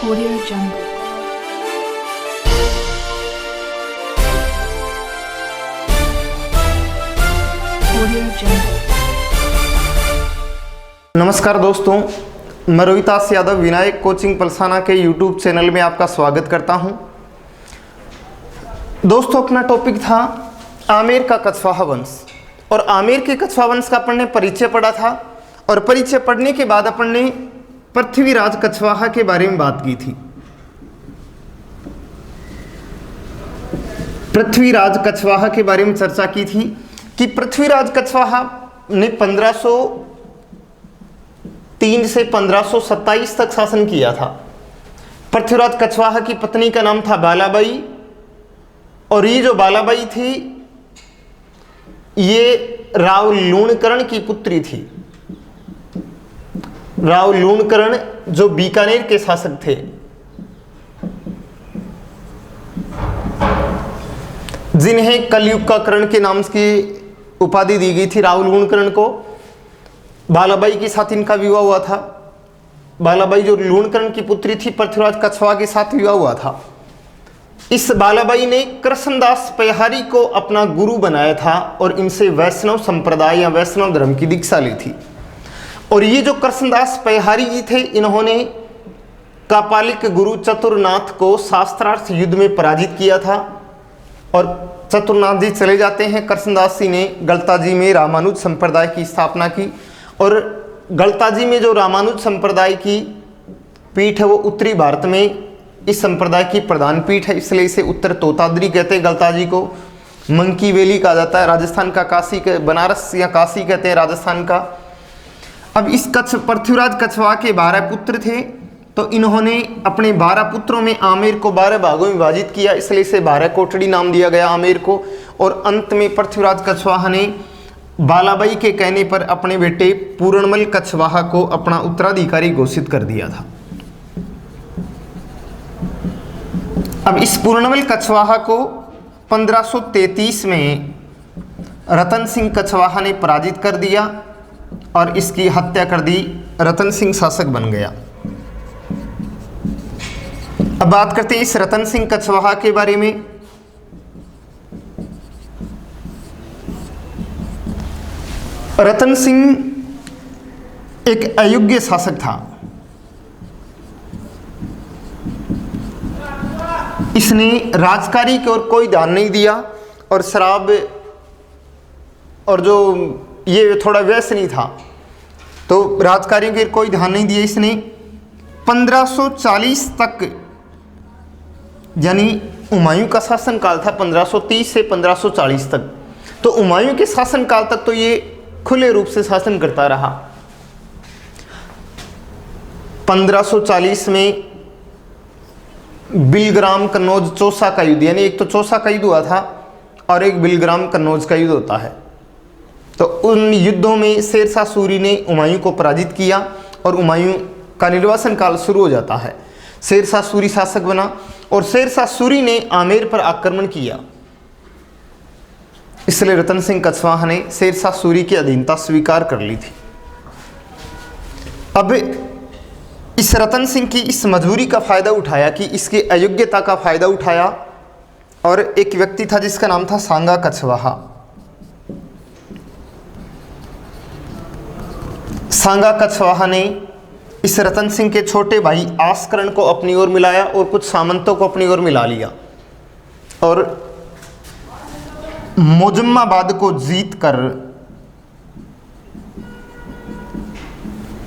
Audio Jungle. Audio Jungle. नमस्कार दोस्तों, मैं रोहितास यादव विनायक कोचिंग पलसाना के YouTube चैनल में आपका स्वागत करता हूं। दोस्तों, अपना टॉपिक था आमेर का कछवाहा वंश और आमेर के कछवाहा वंश का अपन ने परिचय पढ़ा था और परिचय पढ़ने के बाद अपन ने पृथ्वीराज कछवाहा के बारे में बात की थी। पृथ्वीराज कछवाहा के बारे में चर्चा की थी कि पृथ्वीराज कछवाहा ने 1503 से 1527 तक शासन किया था। पृथ्वीराज कछवाहा की पत्नी का नाम था बालाबाई और ये जो बालाबाई थी ये राव लूणकरण की पुत्री थी। राव लूणकरण जो बीकानेर के शासक थे, जिन्हें कलयुग का कर्ण के नाम की उपाधि दी गई थी। राव लूणकरण को बालाबाई के साथ इनका विवाह हुआ था। बालाबाई जो लूणकरण की पुत्री थी, पृथ्वीराज कछवाहा के साथ विवाह हुआ था। इस बालाबाई ने कृष्णदास पयहारी को अपना गुरु बनाया था और इनसे वैष्णव संप्रदाय या वैष्णव धर्म की दीक्षा ली थी। और ये जो कृष्णदास पयहारी जी थे, इन्होंने कापालिक गुरु चतुरनाथ को शास्त्रार्थ युद्ध में पराजित किया था और चतुरनाथ जी चले जाते हैं। कृष्णदास जी ने गलताजी में रामानुज संप्रदाय की स्थापना की और गलताजी में जो रामानुज संप्रदाय की पीठ है वो उत्तरी भारत में इस संप्रदाय की प्रधान पीठ है, इसलिए इसे उत्तर तोताद्री कहते हैं। गलताजी को मंकी वैली कहा जाता है, राजस्थान का काशी के बनारस या काशी कहते हैं राजस्थान का। अब इस पृथ्वीराज कछवाहा के 12 पुत्र थे, तो इन्होंने अपने 12 पुत्रों में आमेर को 12 भागों में विभाजित किया, इसलिए इसे 12 कोटड़ी नाम दिया गया आमेर को। और अंत में पृथ्वीराज कछवाहा ने बालाबाई के कहने पर अपने बेटे पूर्णमल कछवाहा को अपना उत्तराधिकारी घोषित कर दिया था। अब इस पूर्णमल कछवाहा को 1533 में रतन सिंह कछवाहा ने पराजित कर दिया और इसकी हत्या कर दी। रतन सिंह शासक बन गया। अब बात करते हैं इस रतन सिंह कछवाहा के बारे में। रतन सिंह एक अयोग्य शासक था। इसने राजकारी की ओर कोई ध्यान नहीं दिया और शराब और जो ये थोड़ा व्यसनी था, तो राजकारियों की कोई ध्यान नहीं दिया। इसने 1540 तक, यानी हुमायूं का शासनकाल था 1530 से 1540 तक, तो हुमायूं के शासनकाल तक तो ये खुले रूप से शासन करता रहा। 1540 में बिलग्राम कन्नौज चौसा का युद्ध, यानी एक तो चौसा का युद्ध हुआ था और एक बिलग्राम कन्नौज का युद्ध होता है। तो उन युद्धों में शेरशाह सूरी ने हुमायूं को पराजित किया और हुमायूं का निर्वासन काल शुरू हो जाता है। शेरशाह सूरी शासक बना और शेरशाह सूरी ने आमेर पर आक्रमण किया, इसलिए रतन सिंह कछवाहा ने शेरशाह सूरी की अधीनता स्वीकार कर ली थी। अब इस रतन सिंह की इस मजबूरी का फायदा उठाया कि इसकी अयोग्यता का फायदा उठाया और एक व्यक्ति था जिसका नाम था सांगा कछवाहा। सांगा कछवाहा ने इस रतन सिंह के छोटे भाई आस्करण को अपनी ओर मिलाया और कुछ सामंतों को अपनी ओर मिला लिया और मोजम्माबाद को जीत कर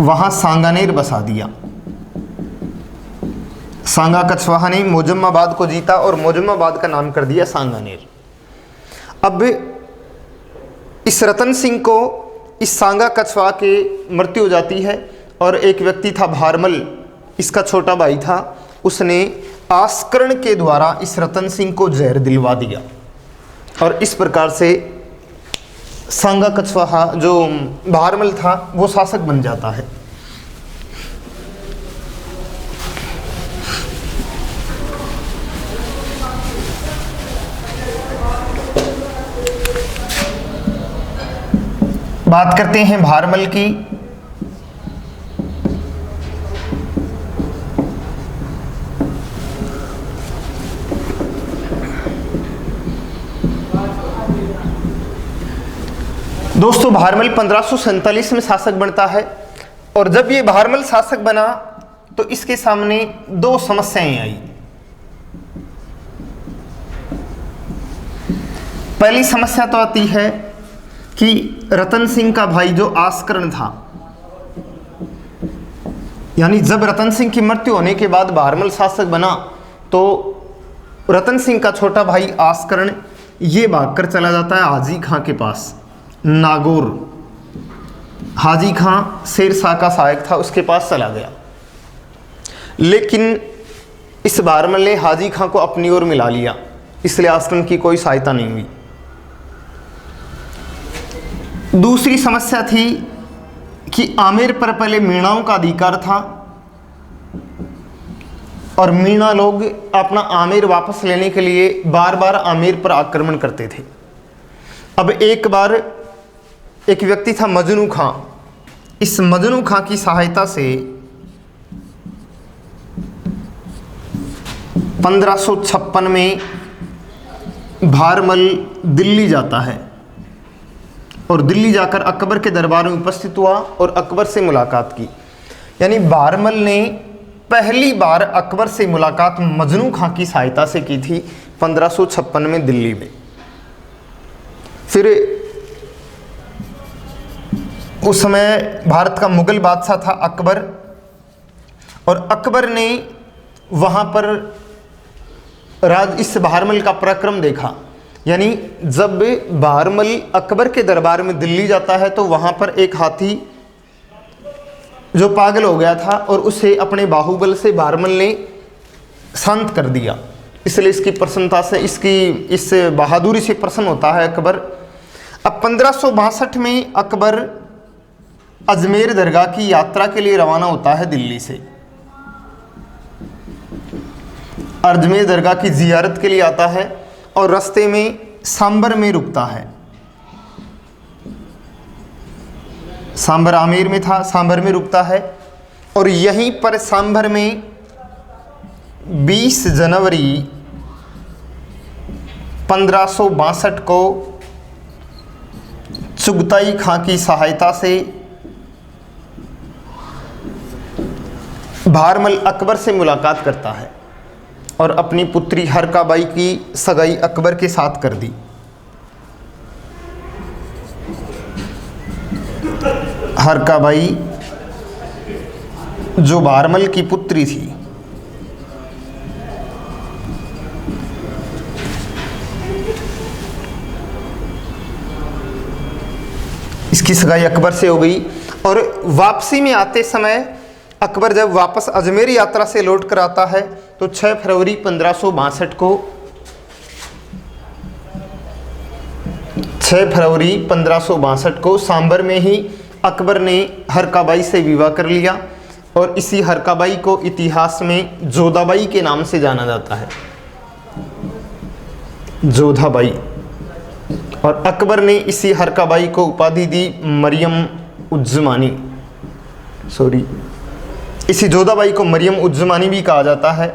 वहां सांगानेर बसा दिया। सांगा कछवाहा ने मोजम्माबाद को जीता और मोजम्माबाद का नाम कर दिया सांगानेर। अब इस रतन सिंह को इस सांगा कछवाहा के मृत्यु हो जाती है और एक व्यक्ति था भारमल, इसका छोटा भाई था, उसने आस्करण के द्वारा इस रतन सिंह को जहर दिलवा दिया और इस प्रकार से सांगा कछवाहा जो भारमल था वो शासक बन जाता है। बात करते हैं भारमल की। दोस्तों भारमल 1547 में शासक बनता है और जब ये भारमल शासक बना तो इसके सामने दो समस्याएं आई। पहली समस्या तो आती है कि रतन सिंह का भाई जो आस्करण था, यानी जब रतन सिंह की मृत्यु होने के बाद भारमल शासक बना तो रतन सिंह का छोटा भाई आस्करण ये भागकर चला जाता है हाजी खां के पास, नागौर। हाजी खां शेरशाह का सहायक था, उसके पास चला गया। लेकिन इस भारमल ने हाजी खां को अपनी ओर मिला लिया, इसलिए आस्करण की कोई सहायता नहीं हुई। दूसरी समस्या थी कि आमेर पर पहले मीणाओं का अधिकार था और मीणा लोग अपना आमेर वापस लेने के लिए बार बार आमेर पर आक्रमण करते थे। अब एक बार एक व्यक्ति था मजनू खां, इस मजनू खां की सहायता से 1556 में भारमल दिल्ली जाता है और दिल्ली जाकर अकबर के दरबार में उपस्थित हुआ और अकबर से मुलाकात की। यानी भारमल ने पहली बार अकबर से मुलाकात मजनू खां की सहायता से की थी 1556 में दिल्ली में। फिर उस समय भारत का मुगल बादशाह था अकबर, और अकबर ने वहाँ पर इस भारमल का पराक्रम देखा। यानी जब भारमल अकबर के दरबार में दिल्ली जाता है तो वहाँ पर एक हाथी जो पागल हो गया था और उसे अपने बाहुबल से भारमल ने शांत कर दिया, इसलिए इसकी प्रसन्नता से इस बहादुरी से प्रसन्न होता है अकबर। अब 1562 में अकबर अजमेर दरगाह की यात्रा के लिए रवाना होता है दिल्ली से। अजमेर दरगाह की जियारत के लिए आता है और रास्ते में सांबर में रुकता है। सांबर आमेर में था, सांबर में रुकता है और यहीं पर सांबर में 20 जनवरी 1562 को चुगताई खां की सहायता से भारमल अकबर से मुलाकात करता है और अपनी पुत्री हरकाबाई की सगाई अकबर के साथ कर दी। हरकाबाई जो भारमल की पुत्री थी, इसकी सगाई अकबर से हो गई। और वापसी में आते समय अकबर जब वापस अजमेर यात्रा से लौट कर आता है तो 6 फरवरी 1562 को 6 फरवरी 1562 को सांबर में ही अकबर ने हरकाबाई से विवाह कर लिया और इसी हरकाबाई को इतिहास में जोधाबाई के नाम से जाना जाता है, जोधाबाई। और अकबर ने इसी हरकाबाई को उपाधि दी मरियम उज़्ज़मानी, इसी जोधाबाई को मरियम उज़्ज़मानी भी कहा जाता है।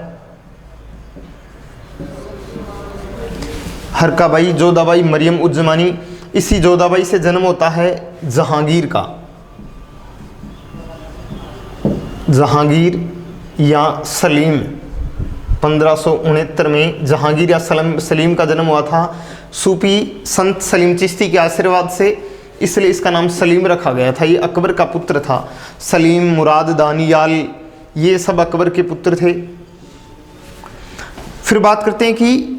हरकाबाई, जोधाबाई, मरियम उज़्ज़मानी, इसी जोधाबाई से जन्म होता है जहांगीर का। जहांगीर या सलीम 1569 में जहांगीर या सलीम का जन्म हुआ था सूफी संत सलीम चिश्ती के आशीर्वाद से, इसलिए इसका नाम सलीम रखा गया था। ये अकबर का पुत्र था। सलीम, मुराद, दानियाल, ये सब अकबर के पुत्र थे। फिर बात करते हैं कि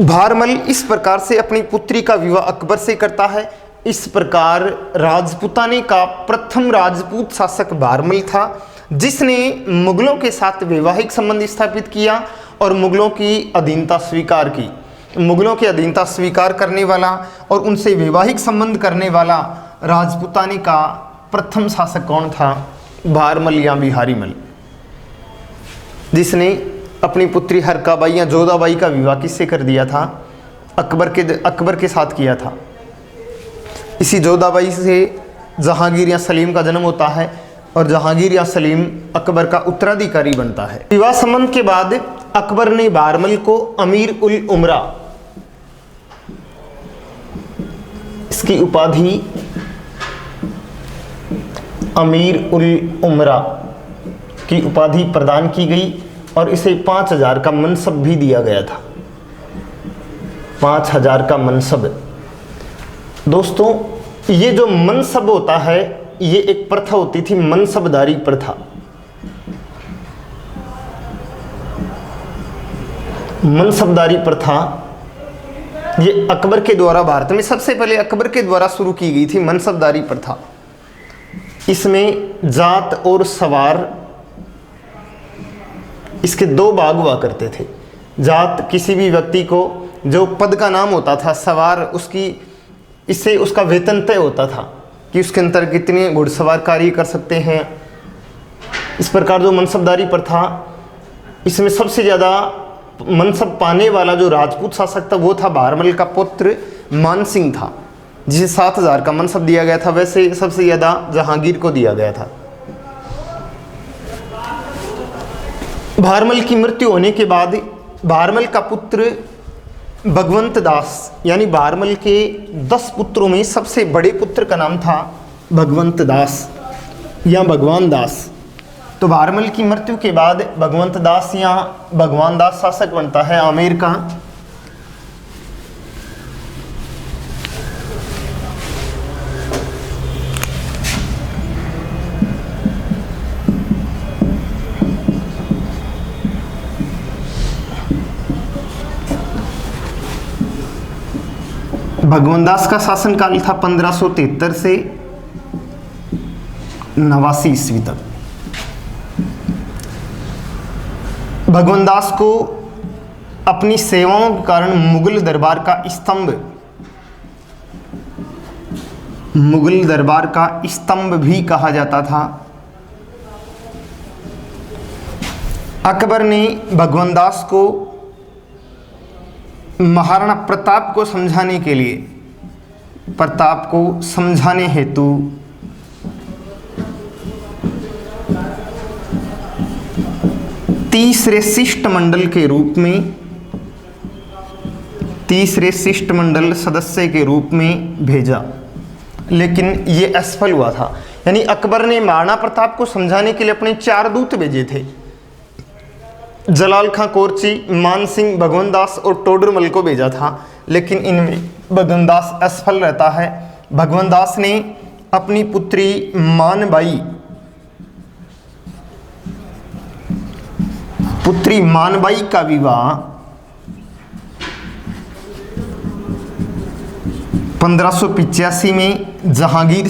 भारमल इस प्रकार से अपनी पुत्री का विवाह अकबर से करता है। इस प्रकार राजपूताने का प्रथम राजपूत शासक भारमल था, जिसने मुगलों के साथ वैवाहिक संबंध स्थापित किया और मुगलों की अधीनता स्वीकार की। मुगलों की अधीनता स्वीकार करने वाला और उनसे वैवाहिक संबंध करने वाला राजपूताने का प्रथम शासक कौन था? भारमल या बिहारीमल, जिसने अपनी पुत्री हरकाबाई या जोधाबाई का विवाह किससे कर दिया था? अकबर के साथ किया था। इसी जोधाबाई से जहांगीर या सलीम का जन्म होता है और जहांगीर या सलीम अकबर का उत्तराधिकारी बनता है। विवाह संबंध के बाद अकबर ने भारमल को अमीर उल उमरा इसकी उपाधि अमीर उल उमरा की उपाधि प्रदान की गई और इसे 5000 का मनसब भी दिया गया था। 5000 का मनसब। दोस्तों, ये जो मनसब होता है, ये एक प्रथा होती थी, मनसबदारी प्रथा। मनसबदारी प्रथा ये अकबर के द्वारा, भारत में सबसे पहले अकबर के द्वारा शुरू की गई थी मनसबदारी प्रथा। इसमें जात और सवार, इसके दो भाग हुआ करते थे। जात किसी भी व्यक्ति को जो पद का नाम होता था, सवार उसकी, इससे उसका वेतन तय होता था कि उसके अंतर कितने घुड़सवार कार्य कर सकते हैं। इस प्रकार जो मनसबदारी प्रथा, इसमें सबसे ज़्यादा मनसब पाने वाला जो राजपूत शासक था वो था भारमल का पुत्र मानसिंह था, जिसे 7000 का मनसब दिया गया था। वैसे सबसे ज़्यादा जहांगीर को दिया गया था। भारमल की मृत्यु होने के बाद भारमल का पुत्र भगवंत दास, यानी भारमल के 10 पुत्रों में सबसे बड़े पुत्र का नाम था भगवंत दास या भगवान दास। तो भारमल की मृत्यु के बाद भगवंत दास या भगवान दास शासक बनता है आमेर का। भगवान दास का शासनकाल था 1573 से 89 ईस्वी तक। भगवान दास को अपनी सेवाओं के कारण मुगल दरबार का स्तंभ भी कहा जाता था। अकबर ने भगवान दास को महाराणा प्रताप को समझाने हेतु तीसरे शिष्टमंडल सदस्य के रूप में भेजा, लेकिन ये असफल हुआ था। यानी अकबर ने महाराणा प्रताप को समझाने के लिए अपने 4 दूत भेजे थे, जलाल खां कोरची, मानसिंह, भगवान दास और टोडरमल को भेजा था, लेकिन इनमें भगवान दास असफल रहता है। भगवान दास ने अपनी पुत्री मानबाई का विवाह 1585 में जहांगीर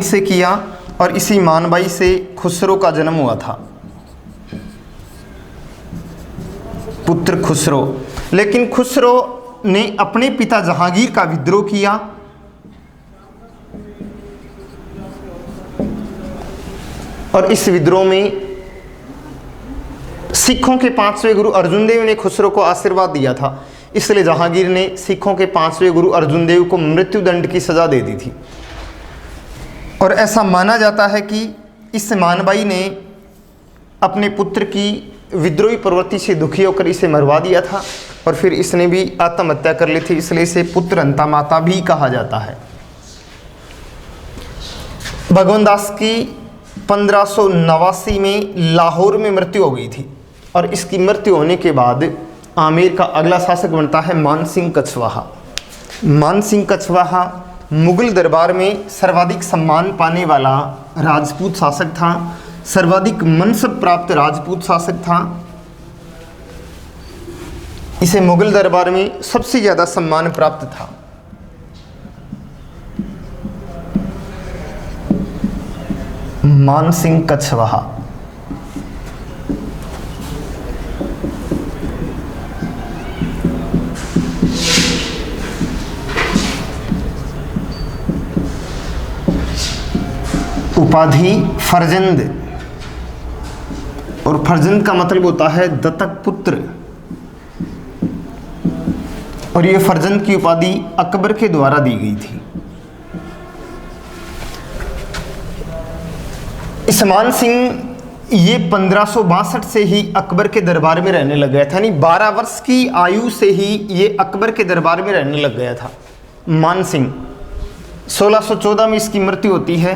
से किया और इसी मानबाई से खुसरो का जन्म हुआ था, पुत्र खुसरो। लेकिन खुसरो ने अपने पिता जहांगीर का विद्रोह किया और इस विद्रोह में सिखों के 5वें गुरु अर्जुन देव ने खुसरो को आशीर्वाद दिया था। इसलिए जहांगीर ने सिखों के 5वें गुरु अर्जुन देव को मृत्युदंड की सजा दे दी थी। और ऐसा माना जाता है कि इस मानबाई ने अपने पुत्र की विद्रोही प्रवृत्ति से दुखी होकर इसे मरवा दिया था और फिर इसने भी आत्महत्या कर ली थी, इसलिए इसे पुत्रहंता माता भी कहा जाता है। भगवान दास की 1589 में लाहौर में मृत्यु हो गई थी और इसकी मृत्यु होने के बाद आमेर का अगला शासक बनता है मानसिंह कछवाहा। मानसिंह कछवाहा मुगल दरबार में सर्वाधिक सम्मान पाने वाला राजपूत शासक था, सर्वाधिक मनसब प्राप्त राजपूत शासक था। इसे मुगल दरबार में सबसे ज़्यादा सम्मान प्राप्त था। मानसिंह कछवाहा उपाधि फरजंद, और फरजंद का मतलब होता है दत्तक पुत्र, और यह फरजंद की उपाधि अकबर के द्वारा दी गई थी। इस मानसिंह ये 1562 से ही अकबर के दरबार में रहने लग गया था, यानी 12 वर्ष की आयु से ही ये अकबर के दरबार में रहने लग गया था मान सिंह। 1614 में इसकी मृत्यु होती है।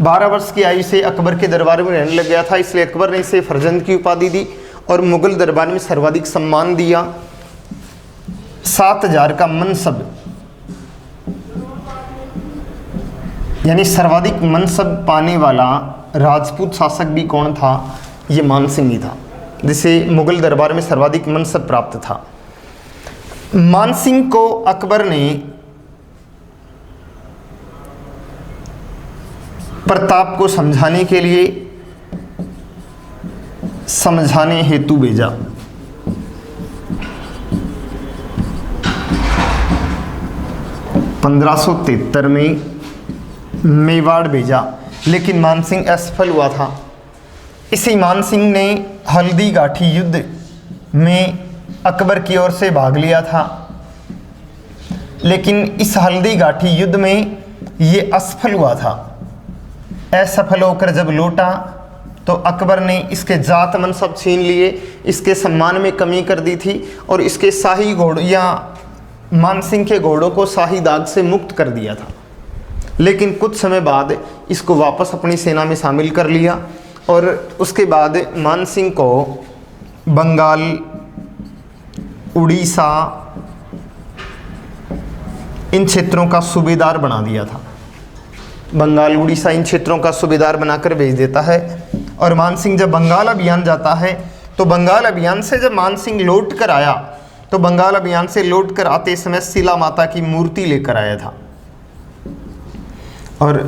12 वर्ष की आयु से अकबर के दरबार में रहने लग गया था, इसलिए अकबर ने इसे फरजंद की उपाधि दी और मुगल दरबार में सर्वाधिक सम्मान दिया। 7000 का मनसब, यानी सर्वाधिक मनसब पाने वाला राजपूत शासक भी कौन था? ये मान सिंह ही था, जिसे मुगल दरबार में सर्वाधिक मनसब प्राप्त था। मान सिंह को अकबर ने प्रताप को समझाने के लिए समझाने हेतु भेजा। (1573) में मेवाड़ भेजा, लेकिन मान सिंह असफल हुआ था। इसी मान सिंह ने हल्दी घाटी युद्ध में अकबर की ओर से भाग लिया था, लेकिन इस हल्दी घाटी युद्ध में ये असफल हुआ था। असफल होकर जब लौटा तो अकबर ने इसके जात मनसब छीन लिए, इसके सम्मान में कमी कर दी थी और इसके शाही घोड़ों या मान सिंह के घोड़ों को शाही दाग से मुक्त कर दिया था। लेकिन कुछ समय बाद इसको वापस अपनी सेना में शामिल कर लिया और उसके बाद मान सिंह को बंगाल, उड़ीसा इन क्षेत्रों का सूबेदार बना दिया था। बंगाल, उड़ीसा इन क्षेत्रों का सूबेदार बनाकर भेज देता है। और मान सिंह जब बंगाल अभियान जाता है तो बंगाल अभियान से जब मान सिंह लौट कर आया तो बंगाल अभियान से लौट कर आते समय शिला माता की मूर्ति लेकर आया था और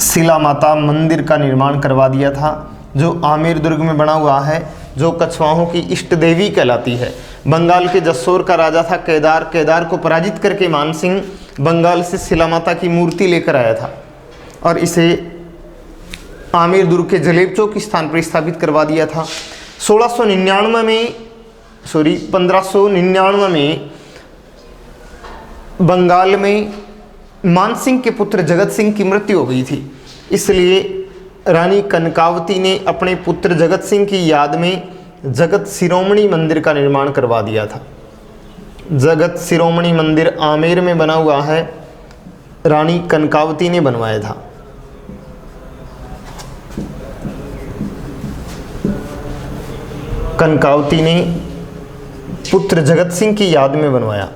शिला माता मंदिर का निर्माण करवा दिया था, जो आमेर दुर्ग में बना हुआ है, जो कछवाहों की इष्ट देवी कहलाती है। बंगाल के जसोर का राजा था केदार। केदार को पराजित करके मान सिंह बंगाल से शिला माता की मूर्ति लेकर आया था और इसे आमेर दुर्ग के जलेब चौक स्थान पर स्थापित करवा दिया था। 1599 में बंगाल में मान सिंह के पुत्र जगत सिंह की मृत्यु हो गई थी, इसलिए रानी कनकावती ने अपने पुत्र जगत सिंह की याद में जगत शिरोमणि मंदिर का निर्माण करवा दिया था। जगत शिरोमणि मंदिर आमेर में बना हुआ है, रानी कनकावती ने बनवाया था। कनकावती ने पुत्र जगत सिंह की याद में बनवाया।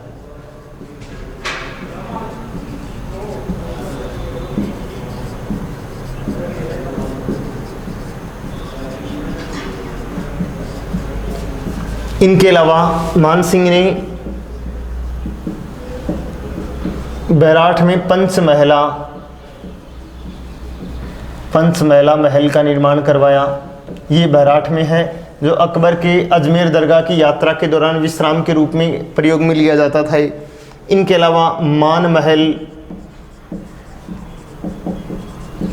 इनके अलावा मान सिंह ने बैराठ में पंचमहला महल का निर्माण करवाया। ये बैराठ में है, जो अकबर के अजमेर दरगाह की यात्रा के दौरान विश्राम के रूप में प्रयोग में लिया जाता था। इनके अलावा मान महल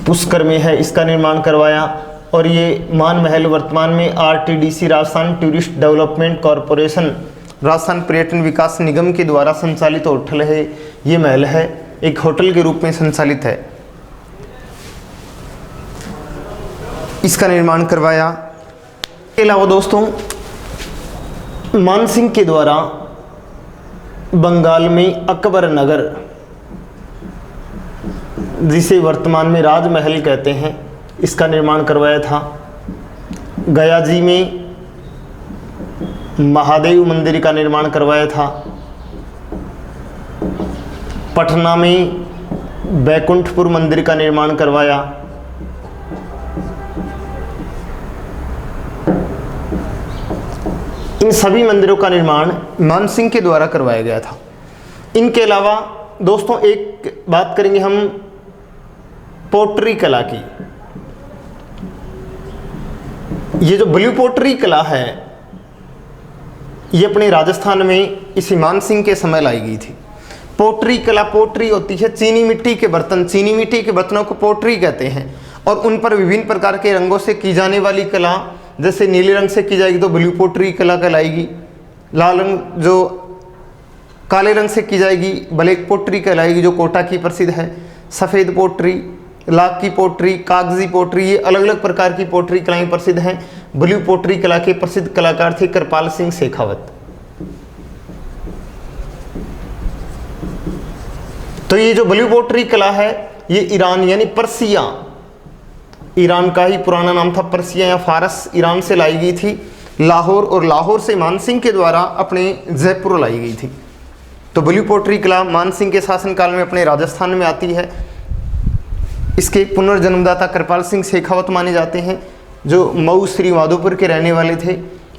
पुष्कर में है, इसका निर्माण करवाया। और ये मान महल वर्तमान में RTDC Rajasthan tourist development corporation, Rajasthan पर्यटन विकास निगम के द्वारा संचालित होटल है। ये महल है, एक होटल के रूप में संचालित है, इसका निर्माण करवाया। इसके अलावा दोस्तों, मान सिंह के द्वारा बंगाल में अकबर नगर, जिसे वर्तमान में राजमहल कहते हैं, इसका निर्माण करवाया था। गया जी में महादेव मंदिर का निर्माण करवाया था। पटना में बैकुंठपुर मंदिर का निर्माण करवाया। इन सभी मंदिरों का निर्माण मान सिंह के द्वारा करवाया गया था। इनके अलावा दोस्तों एक बात करेंगे हम पोट्री कला की। ये जो ब्लू पोट्री कला है, ये अपने राजस्थान में इसी मान सिंह के समय लाई गई थी। पोट्री कला, पोट्री होती है चीनी मिट्टी के बर्तन, चीनी मिट्टी के बर्तनों को पोट्री कहते हैं और उन पर विभिन्न प्रकार के रंगों से की जाने वाली कला, जैसे नीले रंग से की जाएगी तो ब्लू पोट्री कला कहलाएगी, लाल रंग जो काले रंग से की जाएगी ब्लैक पोट्री कहलाएगी जो कोटा की प्रसिद्ध है, सफ़ेद पोट्री लाख की पोट्री, कागजी पोट्री, ये अलग अलग प्रकार की पोट्री कलाएं प्रसिद्ध हैं। ब्लू पोट्री कला के प्रसिद्ध कलाकार थे कृपाल सिंह शेखावत। तो ये जो ब्लू पोट्री कला है ये ईरान यानी पर्सिया, ईरान का ही पुराना नाम था पर्सिया या फारस, ईरान से लाई गई थी लाहौर, और लाहौर से मानसिंह के द्वारा अपने जयपुर लाई गई थी। तो ब्लू पोट्री कला मानसिंह के शासनकाल में अपने राजस्थान में आती है। इसके पुनर्जन्मदाता कृपाल सिंह शेखावत माने जाते हैं, जो मऊ श्री माधोपुर के रहने वाले थे,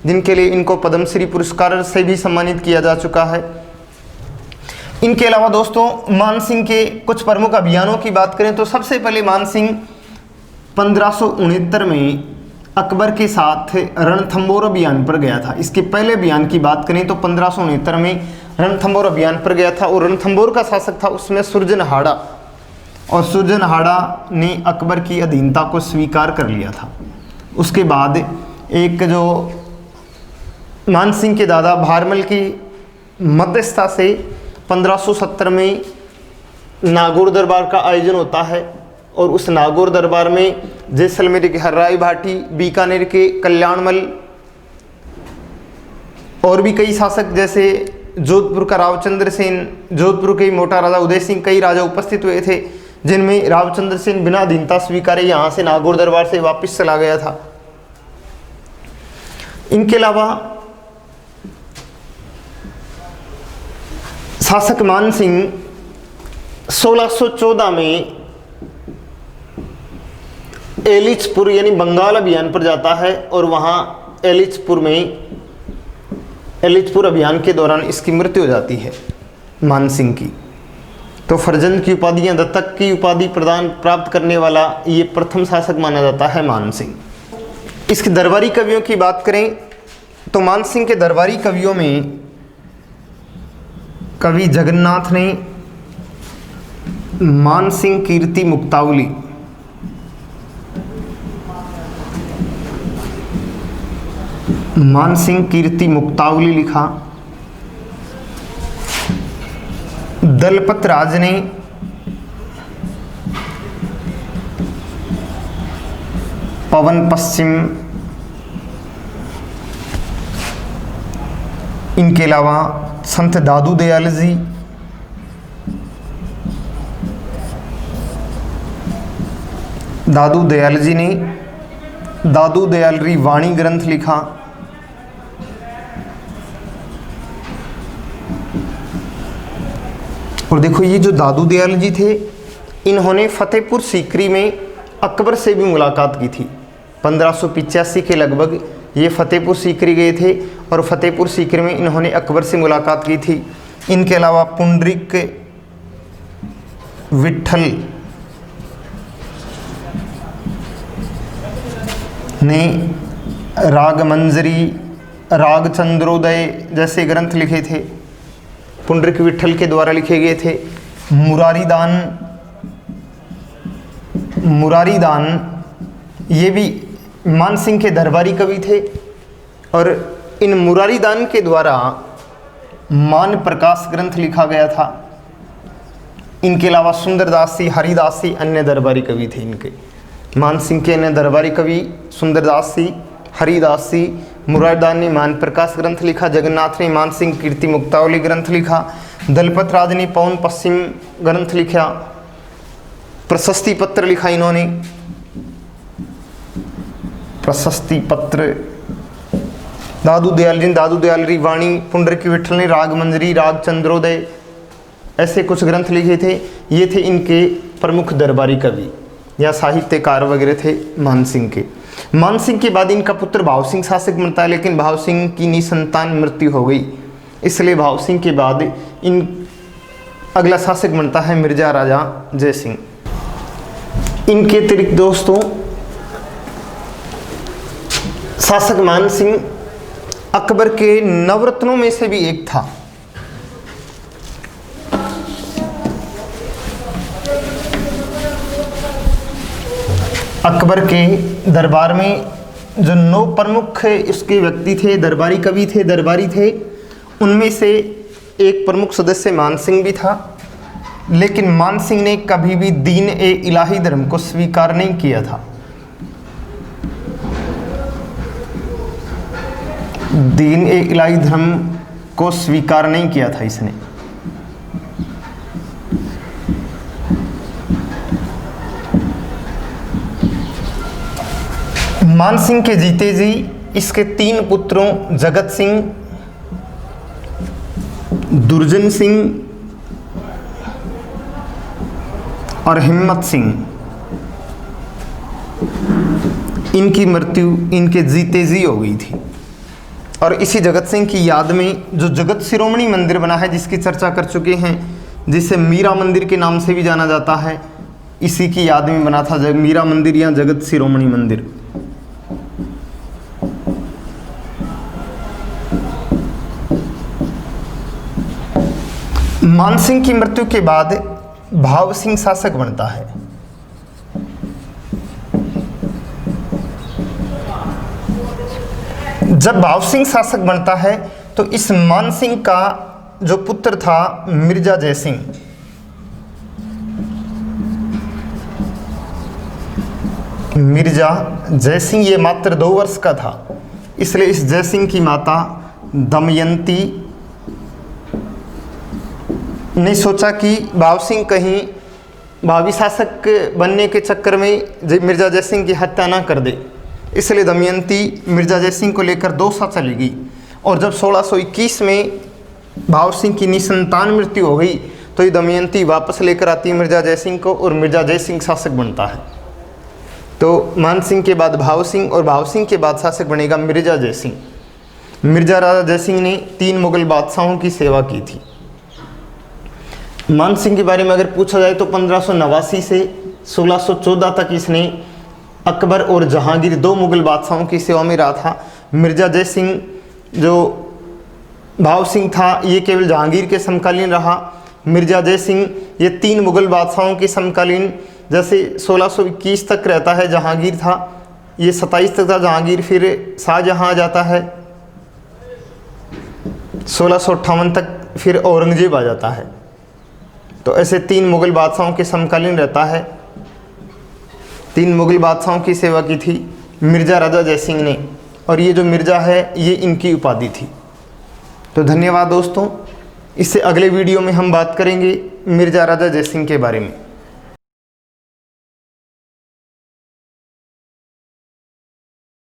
जिनके लिए इनको पद्मश्री पुरस्कार से भी सम्मानित किया जा चुका है। इनके अलावा दोस्तों मानसिंह के कुछ प्रमुख अभियानों की बात करें तो सबसे पहले मानसिंह 1569 में अकबर के साथ रणथंबोर अभियान पर गया था। इसके पहले अभियान की बात करें तो 1569 में रणथंबोर अभियान पर गया था, और रणथंबोर का शासक था उसमें सुरजनहाड़ा, और सुरजनहाड़ा ने अकबर की अधीनता को स्वीकार कर लिया था। उसके बाद एक जो मानसिंह के दादा भारमल की मध्यस्थता से 1570 में नागौर दरबार का आयोजन होता है, और उस नागौर दरबार में जैसलमेर के हर्राई भाटी, बीकानेर के कल्याणमल और भी कई शासक जैसे जोधपुर का रावचंद्र सेन, जोधपुर के मोटा राजा उदय सिंह, कई राजा उपस्थित हुए थे, जिनमें रावचंद्र सेन बिना अधीनता स्वीकारे यहाँ से नागौर दरबार से वापस चला गया था। इनके अलावा शासक मानसिंह 1614 में एलिचपुर यानी बंगाल अभियान पर जाता है, और वहाँ एलिचपुर अभियान के दौरान इसकी मृत्यु हो जाती है मानसिंह की। तो फर्जंद की उपाधि या दत्तक की उपाधि प्राप्त करने वाला ये प्रथम शासक माना जाता है मानसिंह। इसके दरबारी कवियों की बात करें तो मानसिंह के दरबारी कवियों में कवि जगन्नाथ ने मानसिंह कीर्ति मुक्तावली, मानसिंह कीर्ति मुक्तावली लिखा। दलपत राज ने पवन पश्चिम, इनके अलावा संत दादू दयाल जी, दादू दयाल जी ने दादू दयालरी वाणी ग्रंथ लिखा। और देखो ये जो दादू दयाल जी थे, इन्होंने फतेहपुर सीकरी में अकबर से भी मुलाकात की थी। 1585 के लगभग ये फतेहपुर सीकरी गए थे, और फतेहपुर सीकरी में इन्होंने अकबर से मुलाकात की थी। इनके अलावा पुंडरीक विठल ने राग मंजरी, राग चंद्रोदय जैसे ग्रंथ लिखे थे, पुंडरीक विठल के द्वारा लिखे गए थे। मुरारीदान ये भी मानसिंह के दरबारी कवि थे, और इन मुरारीदान के द्वारा मान प्रकाश ग्रंथ लिखा गया था। इनके अलावा सुंदरदास जी, हरिदास जी अन्य दरबारी कवि थे। इनके मानसिंह के अन्य दरबारी कवि सुंदरदास जी, हरिदास जी, मुरारीदान ने मान प्रकाश ग्रंथ लिखा, जगन्नाथ ने मानसिंह कीर्ति मुक्तावली ग्रंथ लिखा, दलपत राज ने पवन पश्चिम ग्रंथ लिखा, प्रशस्ति पत्र लिखा इन्होंने, प्रशस्ति पत्र। दादू दयालरी वाणी, पुंडरीक विठल ने राग मंजरी, राग चंद्रोदय ऐसे कुछ ग्रंथ लिखे थे। ये थे इनके प्रमुख दरबारी कवि या साहित्यकार वगैरह थे मानसिंह के। मानसिंह के बाद इनका पुत्र भाव सिंह शासक बनता है, लेकिन भाव सिंह की निसंतान मृत्यु हो गई, इसलिए भाव सिंह के बाद अगला शासक बनता है मिर्जा राजा जय सिंह। इनके अतिरिक्त दोस्तों शासक मानसिंह अकबर के नवरत्नों में से भी एक था। अकबर के दरबार में जो 9 प्रमुख इसके व्यक्ति थे, दरबारी कवि थे, दरबारी थे, उनमें से एक प्रमुख सदस्य मानसिंह भी था। लेकिन मान सिंह ने कभी भी दीन ए इलाही धर्म को स्वीकार नहीं किया था। दीन ए इलाही धर्म को स्वीकार नहीं किया था इसने। मान सिंह के जीते जी इसके 3 पुत्रों जगत सिंह, दुर्जन सिंह और हिम्मत सिंह, इनकी मृत्यु इनके जीते जी हो गई थी। और इसी जगत सिंह की याद में जो जगत शिरोमणि मंदिर बना है, जिसकी चर्चा कर चुके हैं, जिसे मीरा मंदिर के नाम से भी जाना जाता है, इसी की याद में बना था मीरा मंदिर या जगत शिरोमणि मंदिर। मान सिंह की मृत्यु के बाद भाव सिंह शासक बनता है। जब भाव सिंह शासक बनता है तो इस मान सिंह का जो पुत्र था मिर्जा जयसिंह, मिर्जा जयसिंह ये मात्र 2 वर्ष का था, इसलिए इस जयसिंह की माता दमयंती ने सोचा कि भाव सिंह कहीं भावी शासक बनने के चक्कर में मिर्जा जयसिंह की हत्या ना कर दे, इसलिए दमयंती मिर्जा जयसिंह को लेकर दौसा चली गई। और जब 1621 में भाव सिंह की निसंतान मृत्यु हो गई तो ये दमयंती वापस लेकर आती है मिर्जा जयसिंह को और मिर्जा जयसिंह शासक बनता है। तो मान सिंह के बाद भाव सिंह और भाव सिंह के बाद शासक बनेगा मिर्जा जयसिंह। मिर्जा राजा जयसिंह ने 3 मुगल बादशाहों की सेवा की थी। मान सिंह के बारे में अगर पूछा जाए तो 1589 से 1614 तक इसने अकबर और जहांगीर 2 मुगल बादशाहों की सेवा में रहा था। मिर्जा जयसिंह जो भाव सिंह था ये केवल जहांगीर के समकालीन रहा। मिर्जा जयसिंह ये 3 मुगल बादशाहों के समकालीन, जैसे 1621 तक रहता है जहांगीर था, ये 27 तक था जहांगीर, फिर शाहजहां आ जाता है 1658 तक, फिर औरंगजेब आ जाता है। तो ऐसे 3 मुगल बादशाहों के समकालीन रहता है। 3 मुगल बादशाहों की सेवा की थी मिर्जा राजा जयसिंह ने, और ये जो मिर्जा है ये इनकी उपाधि थी। तो धन्यवाद दोस्तों, इससे अगले वीडियो में हम बात करेंगे मिर्जा राजा जयसिंह के बारे में।